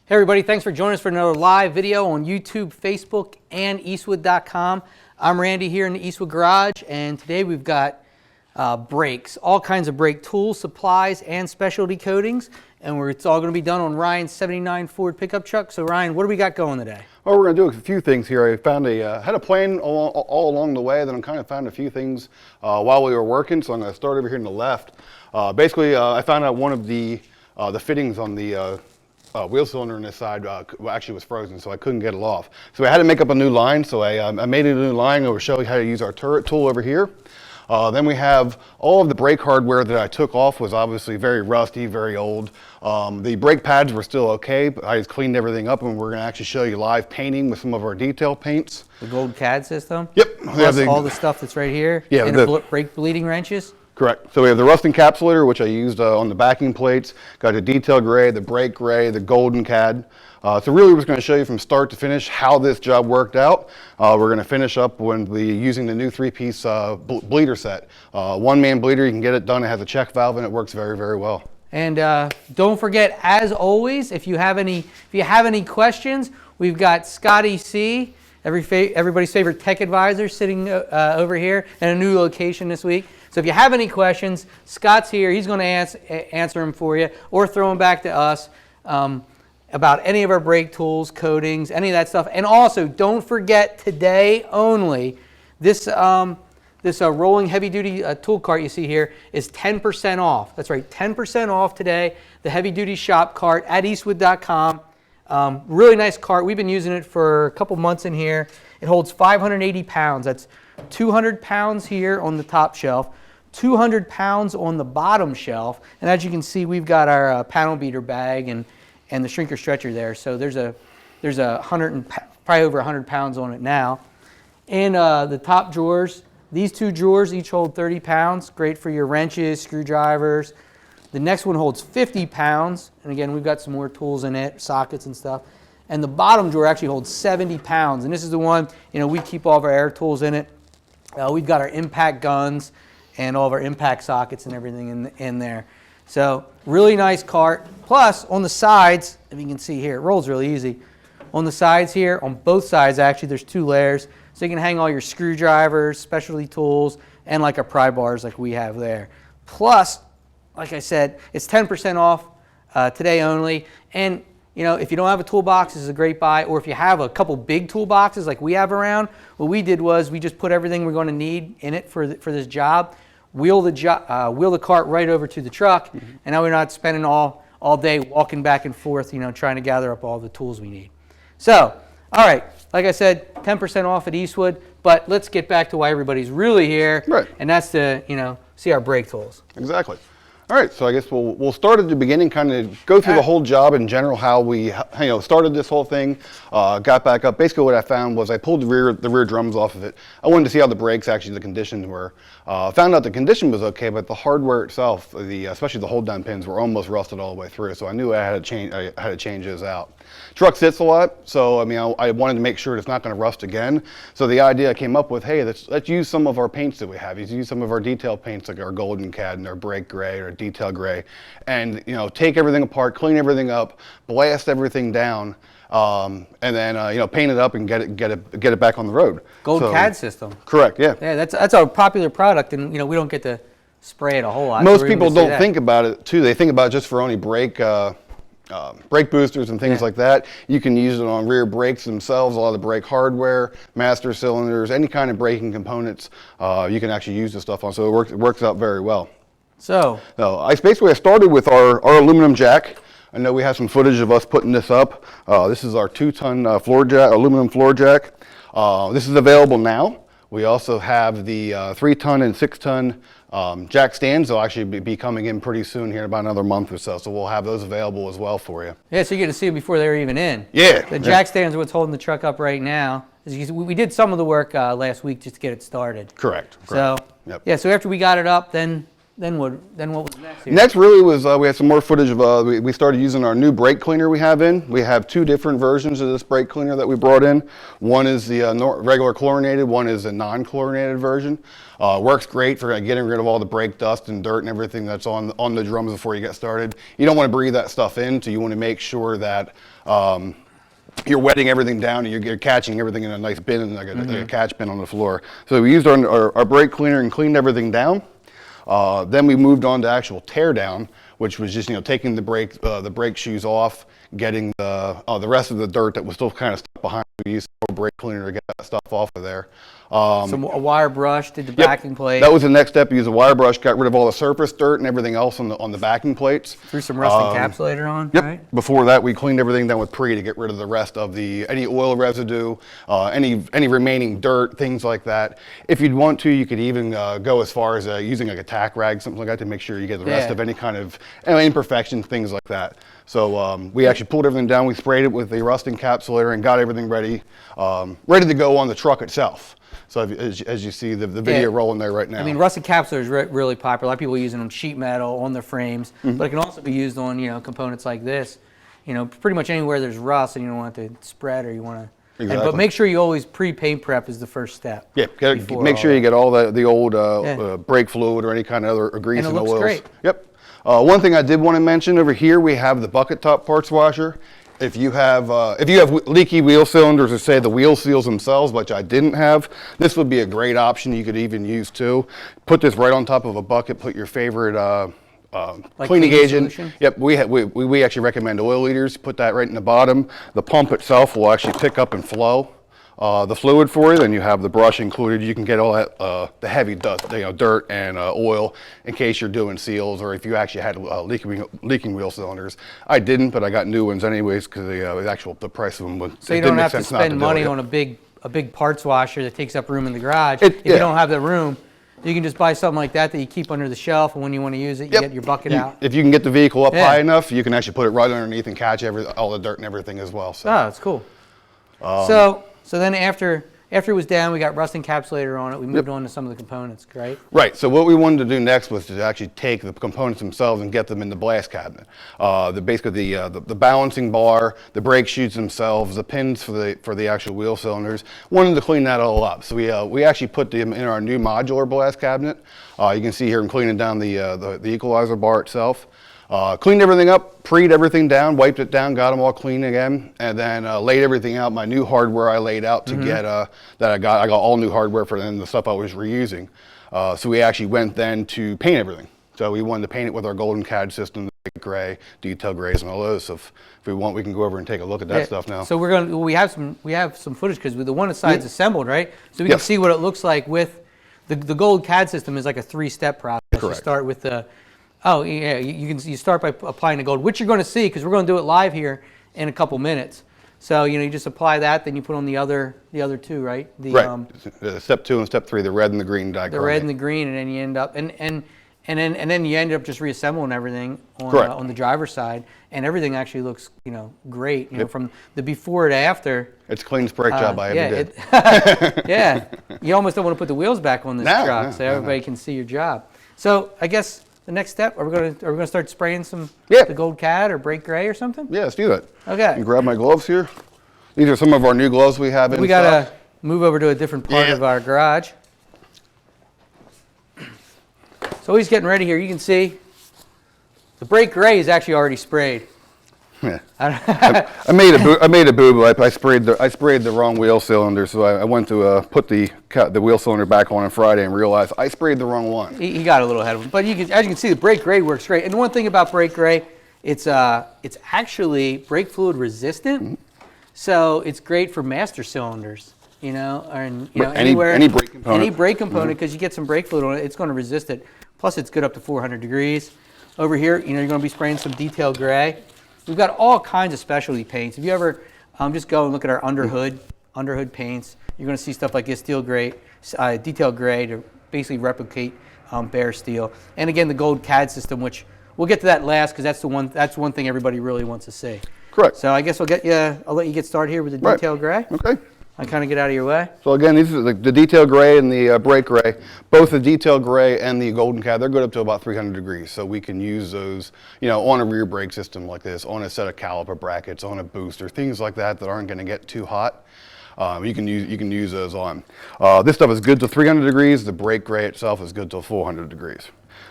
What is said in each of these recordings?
Hey everybody, thanks for joining us for another live video on YouTube, Facebook, and Eastwood.com. I'm Randy here in the Eastwood Garage, and today we've got brakes, all kinds of brake tools, supplies, and specialty coatings, and it's all going to be done on Ryan's 79 Ford pickup truck. So Ryan, what do we got going today? Well, we're going to do a few things here. I found had a plan all along the way, then I kind of found a few things while we were working, so I'm going to start over here on the left. Basically, I found out one of the fittings on the wheel cylinder on this side actually was frozen, so I couldn't get it off. So I had to make up a new line, so I made a new line. I will show you how to use our turret tool over here. Then we have all of the brake hardware that I took off was obviously very rusty, very old. The brake pads were still okay, but I just cleaned everything up, and we're going to actually show you live painting with some of our detail paints. The gold CAD system? Yep. Plus all the stuff that's right here? Yeah. And the brake bleeding wrenches? Correct. So we have the Rust Encapsulator, which I used on the backing plates. Got the detail gray, the brake gray, the golden CAD. So really we're just going to show you from start to finish how this job worked out. We're going to finish up using the new three-piece bleeder set. One-man bleeder, you can get it done. It has a check valve and it works very, very well. And don't forget, as always, if you have any questions, we've got Scotty C., everybody's favorite tech advisor, sitting over here in a new location this week. So if you have any questions, Scott's here. He's going to answer them for you, or throw them back to us about any of our brake tools, coatings, any of that stuff. And also, don't forget, today only, this rolling heavy-duty tool cart you see here is 10% off. That's right, 10% off today. The heavy-duty shop cart at Eastwood.com. Really nice cart. We've been using it for a couple months in here. It holds 580 pounds. That's 200 pounds here on the top shelf, 200 pounds on the bottom shelf. And as you can see, we've got our panel beater bag and the shrinker stretcher there. So there's probably over 100 pounds on it now. And the top drawers, these two drawers each hold 30 pounds. Great for your wrenches, screwdrivers. The next one holds 50 pounds. And again, we've got some more tools in it, sockets and stuff. And the bottom drawer actually holds 70 pounds. And this is the one, we keep all of our air tools in it. We've got our impact guns and all of our impact sockets and everything in there. So really nice cart. Plus on the sides, if you can see here, it rolls really easy. On the sides here, on both sides actually, there's two layers. So you can hang all your screwdrivers, specialty tools, and like our pry bars like we have there. Plus, like I said, it's 10% off today only. And if you don't have a toolbox, this is a great buy. Or if you have a couple big toolboxes like we have around, what we did was we just put everything we're going to need in it for this job, wheel the cart right over to the truck, and now we're not spending all day walking back and forth, trying to gather up all the tools we need. So, all right, like I said, 10% off at Eastwood, but let's get back to why everybody's really here, right. And that's to see our brake tools. Exactly. All right, so I guess we'll start at the beginning, kind of go through the whole job in general, how we started this whole thing, got back up. Basically what I found was I pulled the rear drums off of it. I wanted to see how the brakes, actually the conditions were. Found out the condition was okay, but the hardware itself, especially the hold down pins, were almost rusted all the way through, so I knew I had to change those out. Truck sits a lot, so I wanted to make sure it's not going to rust again. So the idea I came up with, hey, let's use some of our paints that we have. Let's use some of our detail paints like our golden CAD and our brake gray or detail gray, and take everything apart, clean everything up, blast everything down, and then paint it up and get it back on the road. Gold CAD system. Correct. Yeah. Yeah, that's a popular product, and we don't get to spray it a whole lot. Most people don't think about it too. They think about it just for only brake boosters and things like that. You can use it on rear brakes themselves, a lot of the brake hardware, master cylinders, any kind of braking components. You can actually use this stuff on, so it works out very well. So I started with our aluminum jack. I know we have some footage of us putting this up. This is our 2-ton aluminum floor jack. This is available now. We also have the 3-ton and 6-ton jack stands. They'll actually be coming in pretty soon here in about another month or so. So we'll have those available as well for you. Yeah, so you get to see them before they're even in. Yeah. The jack stands are what's holding the truck up right now. We did some of the work last week just to get it started. Correct. So, yep. Yeah, so after we got it up, then then what was next here? Next really was we had some more footage of we started using our new brake cleaner we have in. We have two different versions of this brake cleaner that we brought in. One is the regular chlorinated, one is a non-chlorinated version. Works great for getting rid of all the brake dust and dirt and everything that's on the drums before you get started. You don't want to breathe that stuff in, so you want to make sure that you're wetting everything down and you're catching everything in a nice bin, like a catch bin on the floor. So we used our brake cleaner and cleaned everything down. Then we moved on to actual tear down, which was just taking the brake shoes off, getting the rest of the dirt that was still kind of stuck behind. We used a brake cleaner to get that stuff off of there. So a wire brush did the backing plate. That was the next step. Use a wire brush, got rid of all the surface dirt and everything else on the backing plates. Threw some Rust Encapsulator on. Yep. Right? Before that, we cleaned everything down with Pre to get rid of the rest of any oil residue, any remaining dirt, things like that. If you'd want to, you could even go as far as using like a tack rag, something like that, to make sure you get the rest of any kind of imperfections, things like that. So we actually pulled everything down. We sprayed it with the Rust Encapsulator and got everything ready to go on the truck itself. So as you see the video rolling there right now. I mean, Rust Encapsulator is really popular. A lot of people are using them on sheet metal, on their frames, but it can also be used on components like this. Pretty much anywhere there's rust and you don't want it to spread, or you want to. Exactly. But make sure you always pre-paint prep is the first step. Yeah, make sure you get all the old brake fluid or any kind of other grease and oils. And it looks great. Yep. One thing I did want to mention over here, we have the bucket top parts washer. If you have leaky wheel cylinders, or say the wheel seals themselves, which I didn't have, this would be a great option. You could even use too. Put this right on top of a bucket. Put your favorite like cleaning agent. Solution? Yep, we actually recommend oil leaders. Put that right in the bottom. The pump itself will actually pick up and flow the fluid for you. Then you have the brush included. You can get all that the heavy dust, dirt and oil, in case you're doing seals, or if you actually had leaking wheel cylinders. I didn't, but I got new ones anyways because the price of them was. So you don't have to spend money on a big parts washer that takes up room in the garage. If you don't have the room, you can just buy something like that you keep under the shelf, and when you want to use it, you get your bucket out. If you can get the vehicle up high enough, you can actually put it right underneath and catch all the dirt and everything as well. So. Oh, that's cool. So then after it was down, we got Rust Encapsulator on it. We moved on to some of the components, right? Right. So what we wanted to do next was to actually take the components themselves and get them in the blast cabinet. Basically the balancing bar, the brake shoes themselves, the pins for the actual wheel cylinders. Wanted to clean that all up. So we actually put them in our new modular blast cabinet. You can see here I'm cleaning down the equalizer bar itself. Cleaned everything up, pre'd everything down, wiped it down, got them all clean again, and then laid everything out. My new hardware I laid out to get I got all new hardware for the stuff I was reusing. So we actually went then to paint everything. So we wanted to paint it with our golden CAD system, the gray, detail grays, and all those. So if we want, we can go over and take a look at that stuff now. So we have some footage because the one side's assembled, right? So we can see what it looks like with the gold CAD system is like a 3-step process. Correct. You start with the you start by applying the gold, which you're going to see because we're going to do it live here in a couple minutes. So you just apply that, then you put on the other two, right? Step 2 and step 3, the red and the green dichromate. The red and the green, and then you end up then you end up just reassembling everything on the driver's side, and everything actually looks great. From the before and after. It's the cleanest brake job I ever did. Yeah, you almost don't want to put the wheels back on this truck so everybody can see your job. So I guess. The next step, are we going to start spraying some the gold CAD or brake gray or something? Yeah, let's do that. Okay. You grab my gloves here. These are some of our new gloves we have in stock. We got to move over to a different part of our garage. So he's getting ready here. You can see the brake gray is actually already sprayed. Yeah. I made a boo-boo. I sprayed the wrong wheel cylinder, so I went to put the wheel cylinder back on Friday and realized I sprayed the wrong one. He got a little ahead of him, but as you can see, the brake gray works great. And the one thing about brake gray, it's actually brake fluid resistant, so it's great for master cylinders. Anywhere any brake component, because you get some brake fluid on it, it's going to resist it. Plus, it's good up to 400 degrees. Over here, you're going to be spraying some detail gray. We've got all kinds of specialty paints. If you ever just go and look at our underhood paints, you're going to see stuff like this detail gray to basically replicate bare steel. And again, the gold CAD system, which we'll get to that last because that's one thing everybody really wants to see. Correct. So I guess I'll let you get started here with the detail gray. Okay. I kind of get out of your way. So again, these are the detail gray and the brake gray. Both the detail gray and the golden cad, they're good up to about 300 degrees. So we can use those, you know, on a rear brake system like this, on a set of caliper brackets, on a booster, things like that that aren't going to get too hot. You can use those on. This stuff is good to 300 degrees. The brake gray itself is good to 400 degrees.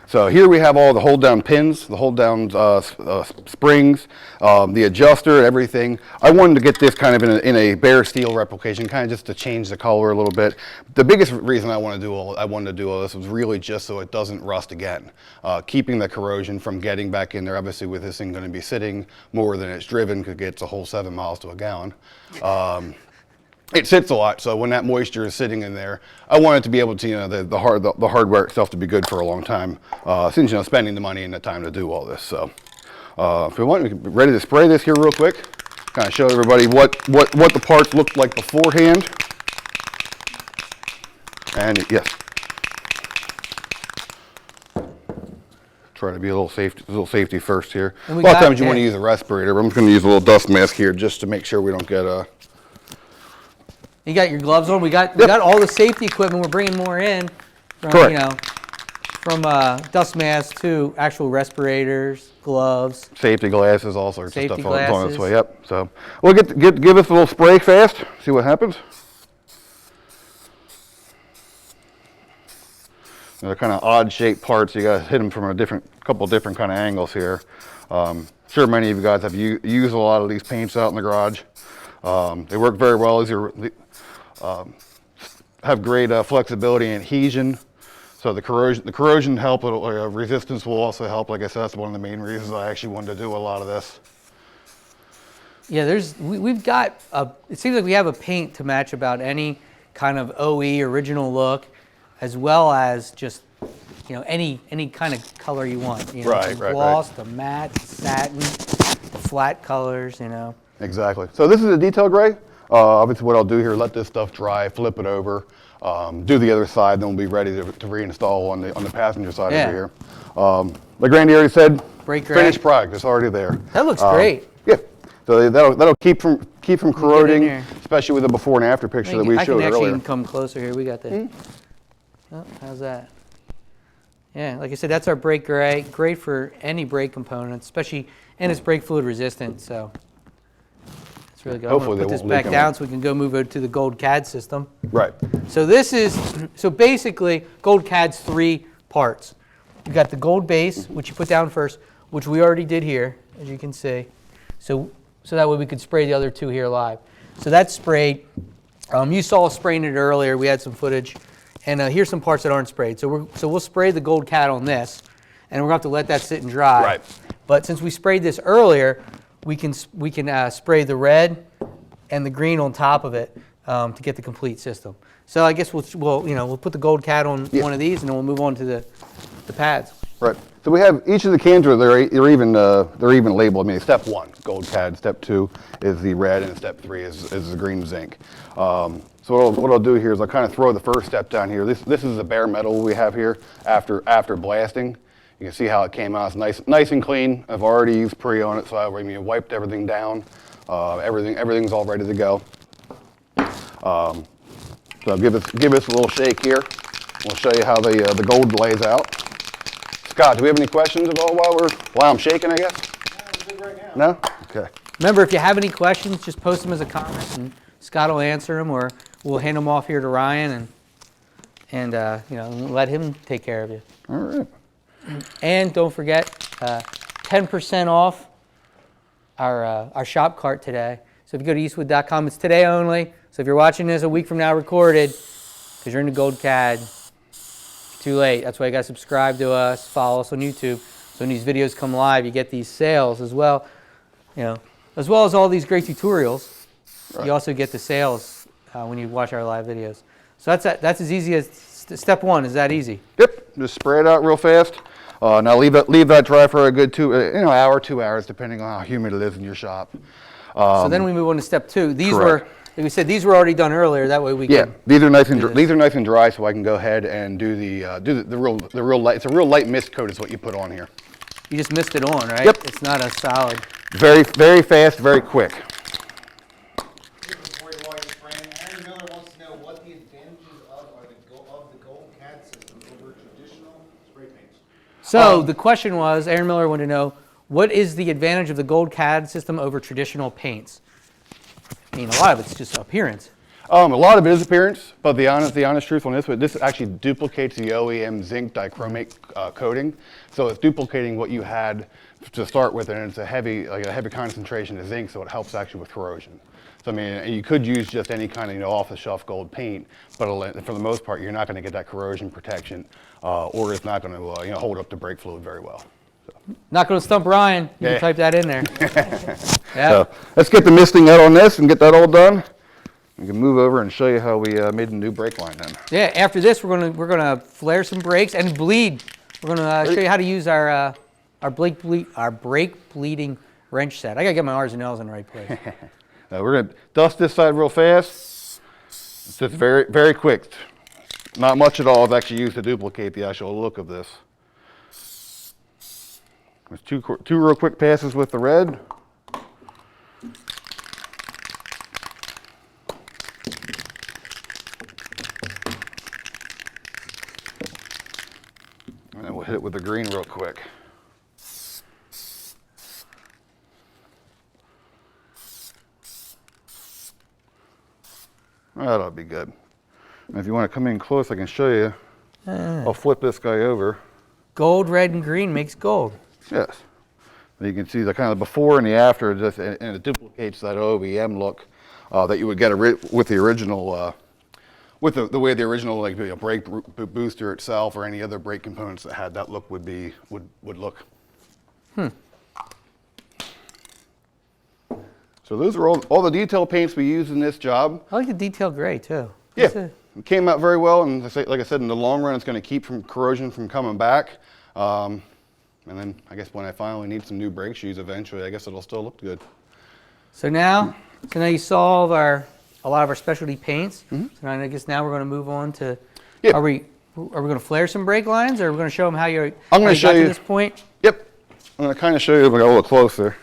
So here we have all the hold down pins, the hold down springs, the adjuster, everything. I wanted to get this kind of in a bare steel replication, kind of just to change the color a little bit. The biggest reason I wanted to do all this was really just so it doesn't rust again. Keeping the corrosion from getting back in there. Obviously with this thing going to be sitting more than it's driven, because it gets a whole 7 miles to a gallon. It sits a lot, so when that moisture is sitting in there, I want it to be able to, you know, the hardware itself to be good for a long time, since, you know, spending the money and the time to do all this. So if we want, we can be ready to spray this here real quick, kind of show everybody what the parts looked like beforehand. And yes, try to be a little safety first here. A lot of times you want to use a respirator, but I'm just going to use a little dust mask here just to make sure we don't get You got your gloves on. We got all the safety equipment. We're bringing more in from, correct. You know, from dust masks to actual respirators, gloves, safety glasses, all sorts of stuff on its way. Yep. So we'll give us a little spray fast. See what happens. They're kind of odd shaped parts. You got to hit them from a couple different kind of angles here. Sure, many of you guys have used a lot of these paints out in the garage. They work very well. These are have great flexibility and adhesion. So the corrosion help, resistance will also help. Like I said, that's one of the main reasons I actually wanted to do a lot of this. Yeah, we've got it seems like we have a paint to match about any kind of OE original look, as well as just, you know, any kind of color you want. You know, right, the gloss, the matte, satin, the flat colors. You know. Exactly. So this is a detail gray. Obviously what I'll do here, let this stuff dry, flip it over, do the other side, then we'll be ready to reinstall on the passenger side over here. Like Randy already said, finished product, it's already there. That looks great. Yeah. So that'll keep from corroding, especially with the before and after picture that we showed earlier. I can actually come closer here. We got the. Oh, how's that? Yeah, like I said, that's our brake gray. Great for any brake component, especially, and it's brake fluid resistant. So. Really good. Hopefully put this back down so we can go move over to the Gold CAD system. Right. So so basically Gold CAD's 3 parts. You got the gold base, which you put down first, which we already did here, as you can see. So that way we could spray the other 2 here live. So that's sprayed. You saw us spraying it earlier. We had some footage, and here's some parts that aren't sprayed. So we'll spray the Gold CAD on this, and we're going to have to let that sit and dry. Right. But since we sprayed this earlier, we can spray the red and the green on top of it to get the complete system. So I guess we'll put the Gold CAD on one of these, and then we'll move on to the pads. Right. So we have each of the cans. They're even labeled. I mean, step 1 Gold CAD, step 2 is the red, and step 3 is the green zinc. So what I'll do here is I'll kind of throw the first step down here. This is the bare metal we have here after blasting. You can see how it came out. It's nice and clean. I've already used pre on it, so I wiped everything down. Everything's all ready to go. So give us a little shake here. We'll show you how the gold lays out. Scott, do we have any questions at all while I'm shaking, I guess? No, we're good right No? now. Okay. Remember, if you have any questions, just post them as a comment, and Scott will answer them, or we'll hand them off here to Ryan and let him take care of you. All right. And don't forget, 10% off our shop cart today. So if you go to eastwood.com, it's today only. So if you're watching this a week from now recorded, because you're in the Gold CAD, it's too late. That's why you got to subscribe to us, follow us on YouTube. So when these videos come live, you get these sales as well. You know, as well as all these great tutorials. Right. You also get the sales when you watch our live videos. So that's as easy as step 1. Is that easy? Yep. Just spray it out real fast. Now leave that dry for a good hour, 2 hours, depending on how humid it is in your shop. So then we move on to step 2. These were, like we said, these were already done earlier. That way we can. Yeah, these are nice and dry, so I can go ahead and do the real light. It's a real light mist coat is what you put on here. You just mist it on, right? Yep. It's not a solid. Very fast, very quick. Before you while you're spraying, and So the question was, Aaron Miller wanted to know, what is the advantage of the gold CAD system over traditional paints? I mean, a lot of it's just appearance. A lot of it is appearance, but the honest truth on this actually duplicates the OEM zinc dichromate coating. So it's duplicating what you had to start with, and it's a heavy concentration of zinc, so it helps actually with corrosion. So I mean, you could use just any kind of off-the-shelf gold paint, but for the most part, you're not going to get that corrosion protection, or it's not going to hold up the brake fluid very well. So. Not going to stump Ryan. You can type that in there. Yeah. So let's get the misting out on this and get that all done. We can move over and show you how we made a new brake line then. Yeah. After this, we're gonna flare some brakes and bleed. We're gonna show you how to use our brake bleeding wrench set. I gotta get my R's and L's in the right place. Now we're gonna dust this side real fast. It's just very, very quick. Not much at all is actually used to duplicate the actual look of this. There's two real quick passes with the red. And then we'll hit it with the green real quick. That'll be good. And if you want to come in close, I can show you. I'll flip this guy over. Gold, red, and green makes gold. Yes. You can see the kind of before and the after, and it duplicates that OEM look that you would get with the original, with the way the original brake booster itself or any other brake components that had that look would look. So those are all the detail paints we use in this job. I like the detail gray too. Yeah, it came out very well, and like I said, in the long run, it's going to keep corrosion from coming back. And then I guess when I finally need some new brake shoes eventually, I guess it'll still look good. So now you saw a lot of our specialty paints. So I guess now we're going to move on to. Are we going to flare some brake lines, or are we going to show them how you got to this point? Yep, I'm going to kind of show you. If I go a little closer.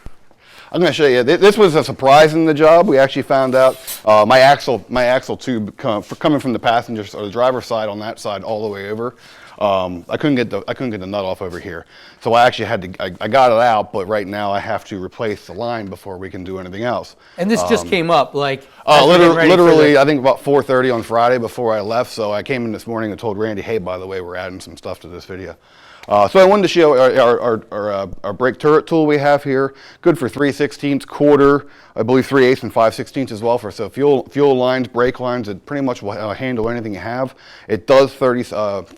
I'm going to show you. This was a surprise in the job. We actually found out my axle tube coming from the passenger or the driver's side on that side all the way over. I couldn't get the nut off over here, so I actually had to. I got it out, but right now I have to replace the line before we can do anything else. And this just came up like literally. I think about 4:30 on Friday before I left. So I came in this morning and told Randy, "Hey, by the way, we're adding some stuff to this video." So I wanted to show our brake turret tool we have here. Good for 3/16, quarter, I believe 3/8 and 5/16 as well for fuel lines, brake lines. It pretty much will handle anything you have. It does 45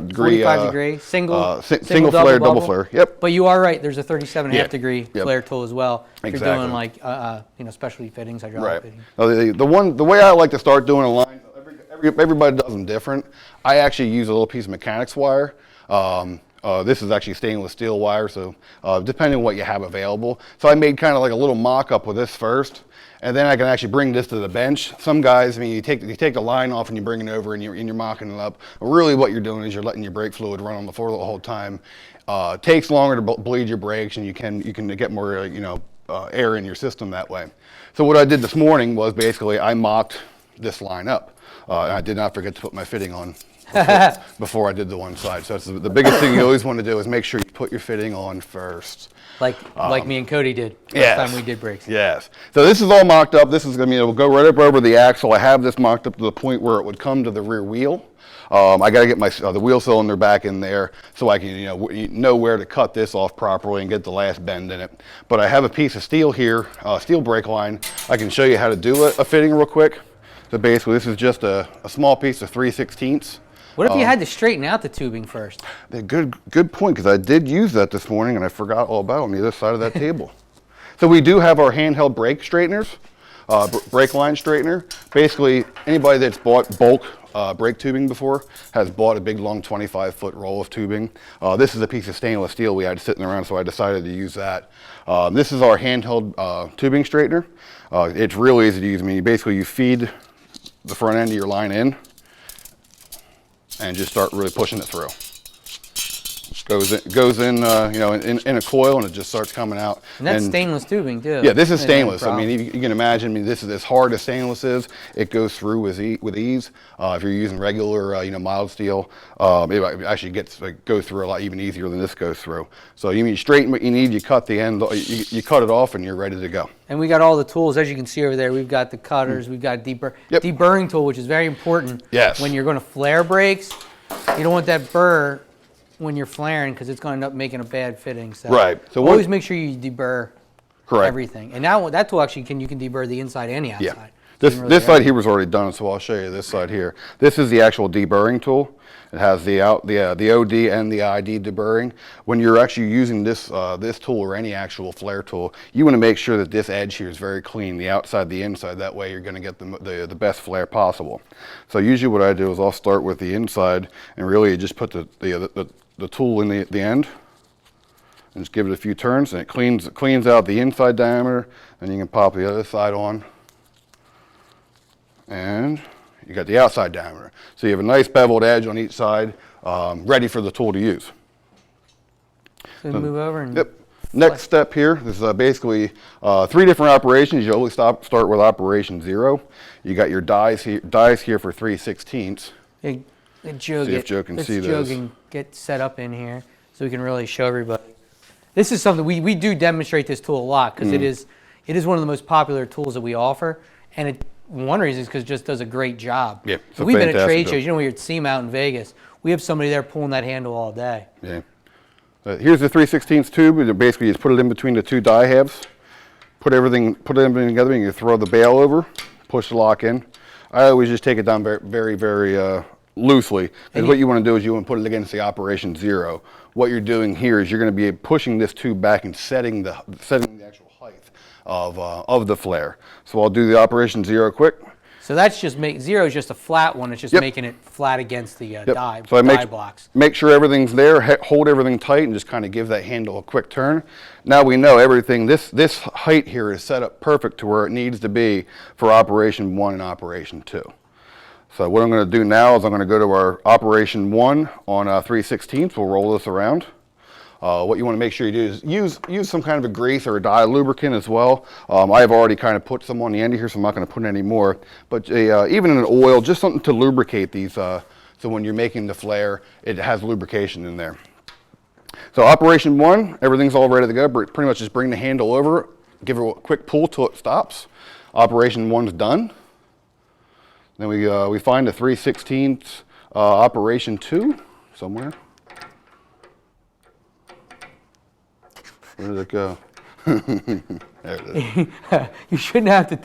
degree single flare, double flare. Yep. But you are right. There's a 37.5 degree flare tool as well. If you're doing like specialty fittings, hydraulic fittings. Now, the way I like to start doing a line, everybody does them different. I actually use a little piece of mechanics wire. This is actually stainless steel wire, so depending on what you have available. So I made kind of like a little mock-up with this first, and then I can actually bring this to the bench. Some guys, I mean, you take the line off and you bring it over and you're mocking it up. Really what you're doing is you're letting your brake fluid run on the floor the whole time. Takes longer to bleed your brakes, and you can get more air in your system that way. So what I did this morning was basically I mocked this line up. And I did not forget to put my fitting on before I did the one side. So that's the biggest thing you always want to do is make sure you put your fitting on first. Like me and Cody did last time we did brakes. Yes. So this is all mocked up. This is going to go right up over the axle. I have this mocked up to the point where it would come to the rear wheel. I got to get the wheel cylinder back in there so I can know where to cut this off properly and get the last bend in it. But I have a piece of steel here, steel brake line. I can show you how to do a fitting real quick. So basically this is just a small piece of 3/16. What if you had to straighten out the tubing first? Good point, because I did use that this morning and I forgot all about it on the other side of that table. So we do have our handheld brake straighteners, brake line straightener. Basically, anybody that's bought bulk brake tubing before has bought a big long 25-foot roll of tubing. This is a piece of stainless steel we had sitting around, so I decided to use that. This is our handheld tubing straightener. It's really easy to use. I mean, basically you feed the front end of your line in and just start really pushing it through. goes in, you know, in a coil, and it just starts coming out. And that's stainless tubing too. Yeah, this is stainless. I mean, you can imagine. I mean, this is as hard as stainless is. It goes through with ease. If you're using regular, you know, mild steel, it actually goes through a lot even easier than this goes through. So you straighten what you need. You cut the end. You cut it off, and you're ready to go. And we got all the tools, as you can see over there. We've got the cutters. We've got deburring tool, which is very important. Yes. When you're going to flare brakes, you don't want that burr when you're flaring, because it's going to end up making a bad fitting. So right. So always make sure you deburr correct everything. And now that tool actually you can deburr the inside and the outside. Yeah. So this side here was already done, so I'll show you this side here. This is the actual deburring tool. It has the OD and the ID deburring. When you're actually using this this tool or any actual flare tool, you want to make sure that this edge here is very clean, the outside, the inside. That way you're going to get the best flare possible. So usually what I do is I'll start with the inside and really just put the tool in the end and just give it a few turns, and it cleans out the inside diameter, and you can pop the other side on. And you got the outside diameter. So you have a nice beveled edge on each side, ready for the tool to use. So move over and... Yep. Next step here, this is basically 3 different operations. You always start with operation 0. You got your dies here for 3/16. Hey, Joe, see if Joe can see Joe this. can get set up in here so we can really show everybody. This is something we do demonstrate this tool a lot, because it is one of the most popular tools that we offer, and one reason is because it just does a great job. Yeah, so we've been at trade shows. You know, when you're at SEMA out in Vegas, we have somebody there pulling that handle all day. Yeah. Here's the 3/16 tube. Basically, you just put it in between the 2 die halves. Put everything together, and you throw the bail over, push the lock in. I always just take it down very, very loosely. Because what you want to do is you want to put it against the operation 0. What you're doing here is you're going to be pushing this tube back and setting the actual height of the flare. So I'll do the operation 0 quick. So that's just 0 is just a flat one. It's just making it flat against the die blocks. Make sure everything's there, hold everything tight, and just kind of give that handle a quick turn. Now we know everything, this height here is set up perfect to where it needs to be for operation 1 and operation 2. So what I'm going to do now is I'm going to go to our operation 1 on 3/16. We'll roll this around. What you want to make sure you do is use some kind of a grease or a dye lubricant as well. I've already kind of put some on the end of here, so I'm not going to put any more. But even in an oil, just something to lubricate these, so when you're making the flare, it has lubrication in there. So operation 1, everything's all ready to go. Pretty much just bring the handle over, give it a quick pull till it stops. Operation 1's done. Then we find the 3/16 operation 2 somewhere. Where did it go? There it is. You shouldn't have to.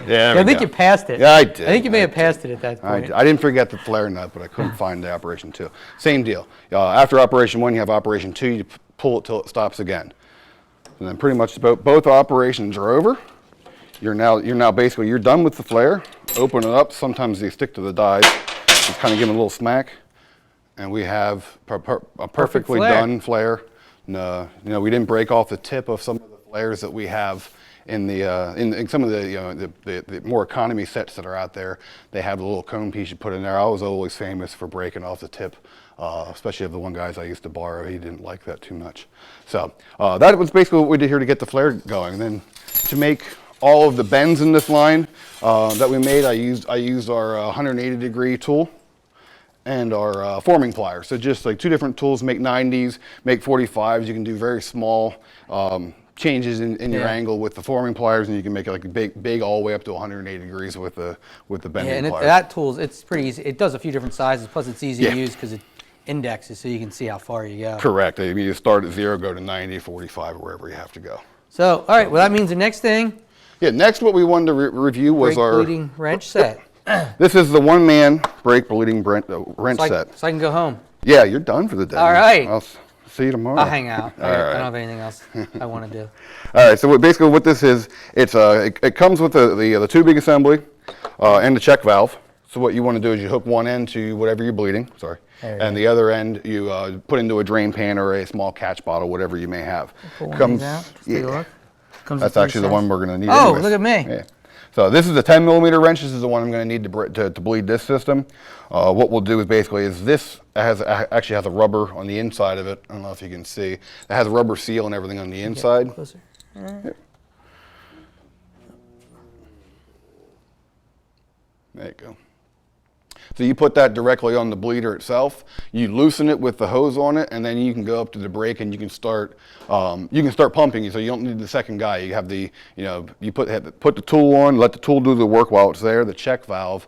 Yeah, I think you passed it. Yeah, I did. I think you may have passed it at that point. I didn't forget the flare nut, but I couldn't find the operation 2. Same deal. After operation 1, you have operation 2. You pull it till it stops again. And then pretty much both operations are over. You're now basically done with the flare. Open it up. Sometimes they stick to the dies. Just kind of give them a little smack, and we have a perfectly done flare. No, you know, we didn't break off the tip of some of the flares that we have in some of the the more economy sets that are out there. They have a little cone piece you put in there. I was always famous for breaking off the tip, especially of the one guys I used to borrow. He didn't like that too much. So that was basically what we did here to get the flare going. And then to make all of the bends in this line that we made, I used our 180-degree tool and our forming pliers. So just like 2 different tools, make 90s, make 45s. You can do very small changes in your angle with the forming pliers, and you can make it like big all the way up to 180 degrees with the bending pliers. That tool, it's pretty easy. It does a few different sizes, plus it's easy to use because it indexes so you can see how far you go. Correct. I mean, you start at 0, go to 90, 45, or wherever you have to go. So, all right, well that means the next thing. Yeah, next what we wanted to review was brake bleeding wrench set. This is the one-man brake bleeding wrench set. So I can go home. Yeah, you're done for the day. All right. I'll see you tomorrow. I'll hang out. All right. I don't have anything else I want to do. All right. So basically, what this is, it comes with the tubing assembly and the check valve. So what you want to do is you hook one end to whatever you're bleeding. Sorry. And the other end you put into a drain pan or a small catch bottle, whatever you may have. Pull one of these out. Just take a look. That's actually the one we're going to need. Oh, anyways. look at me. Yeah. So this is the 10 millimeter wrench. This is the one I'm going to need to bleed this system. What we'll do is basically this actually has a rubber on the inside of it. I don't know if you can see. It has a rubber seal and everything on the inside. Closer. Here. There you go. So you put that directly on the bleeder itself. You loosen it with the hose on it, and then you can go up to the brake and you can start pumping. So you don't need the second guy. You have the, you put the tool on, let the tool do the work while it's there. The check valve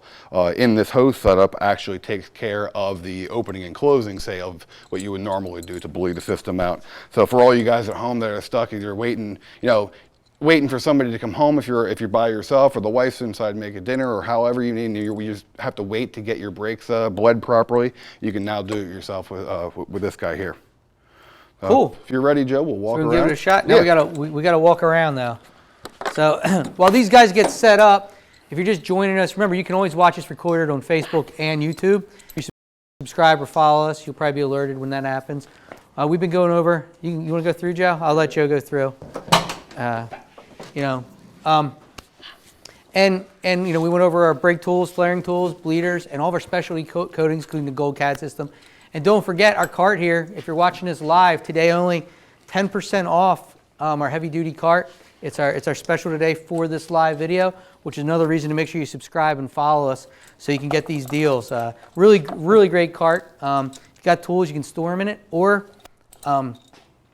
in this hose setup actually takes care of the opening and closing, say, of what you would normally do to bleed the system out. So for all you guys at home that are stuck, either waiting, waiting for somebody to come home if you're by yourself, or the wife's inside making dinner, or however you need, you just have to wait to get your brakes bled properly. You can now do it yourself with this guy here. Cool. If you're ready, Joe, we'll walk around. Give it a shot. Now yeah. we gotta walk around though. So while these guys get set up, if you're just joining us, remember you can always watch us recorded on Facebook and YouTube. If you subscribe or follow us, you'll probably be alerted when that happens. We've been going over. You want to go through, Joe? I'll let Joe go through. We went over our brake tools, flaring tools, bleeders, and all of our specialty coatings, including the Gold CAD system. And don't forget our cart here. If you're watching this live today, only 10% off our heavy-duty cart. It's our special today for this live video, which is another reason to make sure you subscribe and follow us so you can get these deals. Really great cart. If you got tools, you can store them in it, or you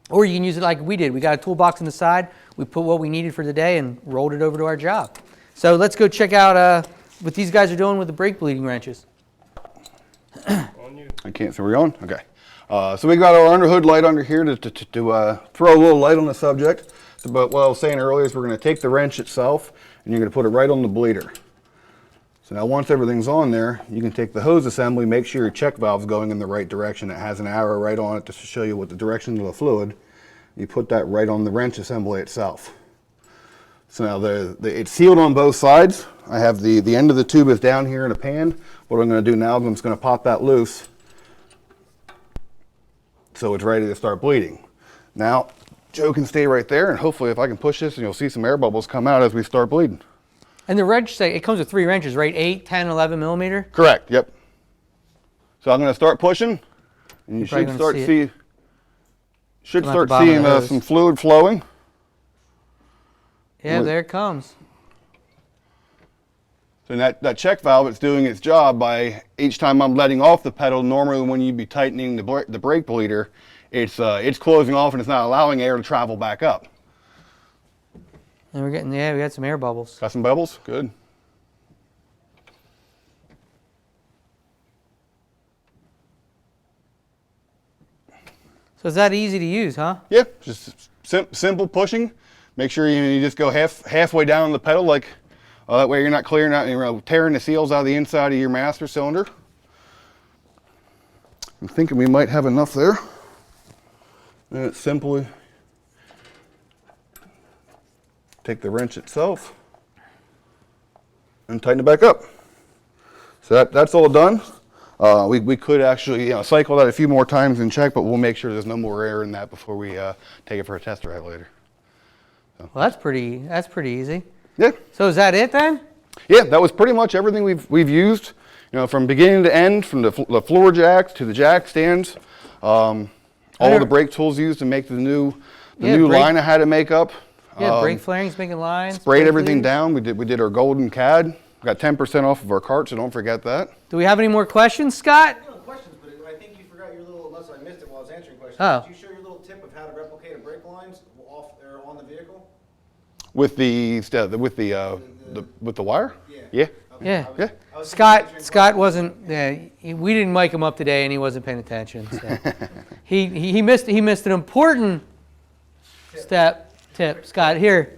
can use it like we did. We got a toolbox on the side. We put what we needed for the day and rolled it over to our job. So let's go check out what these guys are doing with the brake bleeding wrenches. I can't see where you're on? Okay. So we got our underhood light under here to throw a little light on the subject. But what I was saying earlier is we're going to take the wrench itself and you're going to put it right on the bleeder. So now once everything's on there, you can take the hose assembly, make sure your check valve's going in the right direction. It has an arrow right on it just to show you what the direction of the fluid. You put that right on the wrench assembly itself. So now it's sealed on both sides. I have the end of the tube is down here in a pan. What I'm going to do now is I'm just going to pop that loose so it's ready to start bleeding. Now Joe can stay right there, and hopefully if I can push this, and you'll see some air bubbles come out as we start bleeding. And the wrench, it comes with 3 wrenches, right? 8, 10, 11 millimeter? Correct, yep. So I'm going to start pushing, and you should start seeing some fluid flowing. Yeah, there it comes. So that check valve, it's doing its job by each time I'm letting off the pedal. Normally when you'd be tightening the brake bleeder, it's closing off and it's not allowing air to travel back up. And we got some air bubbles. Got some bubbles? Good. So is that easy to use, huh? Yeah, just simple pushing. Make sure you just go halfway down the pedal, like that way you're not clearing out, tearing the seals out of the inside of your master cylinder. I'm thinking we might have enough there. And it's simply take the wrench itself and tighten it back up. So that's all done. We could actually cycle that a few more times and check, but we'll make sure there's no more air in that before we take it for a test drive later. So. Well, that's pretty easy. Yeah. So is that it then? Yeah, that was pretty much everything we've used. From beginning to end, from the floor jacks to the jack stands, all the brake tools used to make the new line I had to make up. Yeah, brake flaring's making lines. Sprayed everything down. We did our golden CAD. Got 10% off of our cart, so don't forget that. Do we have any more questions, Scott? No questions, but I think you forgot your little, unless I missed it while I was answering questions. Oh. Did you show your little tip of how to replicate a brake lines off or on the vehicle? With the wire? Yeah. Yeah. Yeah. Yeah. Scott wasn't. We didn't mic him up today, and he wasn't paying attention. So. he missed an important tip. Scott, here,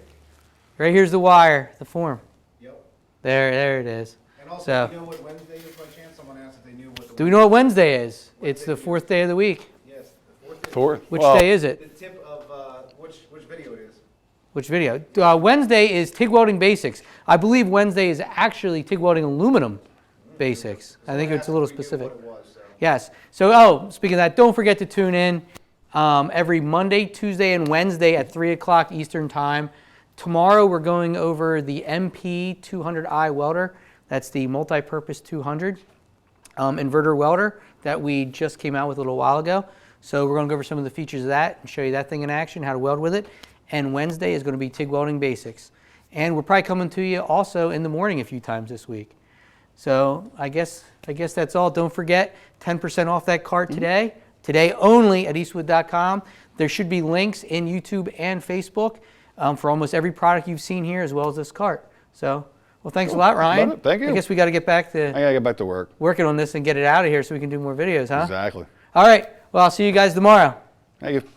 right here's the wire, the form. Yep. There it is. And also, So, do you know what Wednesday is by chance? Someone asked if they knew what the do we know what Wednesday is? It's the 4th day of the week. Yes, the 4th day. Fourth. Which day is it? The tip of which video it is. Which video? Wednesday is TIG welding basics. I believe Wednesday is actually TIG welding aluminum basics. I think it's a little specific. Yes. So, speaking of that, don't forget to tune in every Monday, Tuesday, and Wednesday at 3 o'clock Eastern Time Tomorrow we're going over the MP200i welder. That's the multi-purpose 200 inverter welder that we just came out with a little while ago. So we're going to go over some of the features of that and show you that thing in action, how to weld with it. And Wednesday is going to be TIG welding basics. And we're probably coming to you also in the morning a few times this week. So I guess that's all. Don't forget, 10% off that cart today. Today only at eastwood.com. There should be links in YouTube and Facebook for almost every product you've seen here, as well as this cart. So, well, thanks a lot, Ryan. Love it. Thank you. I guess we got to get back to I gotta get back to work. working on this and get it out of here so we can do more videos, huh? Exactly. All right. Well, I'll see you guys tomorrow. Thank you.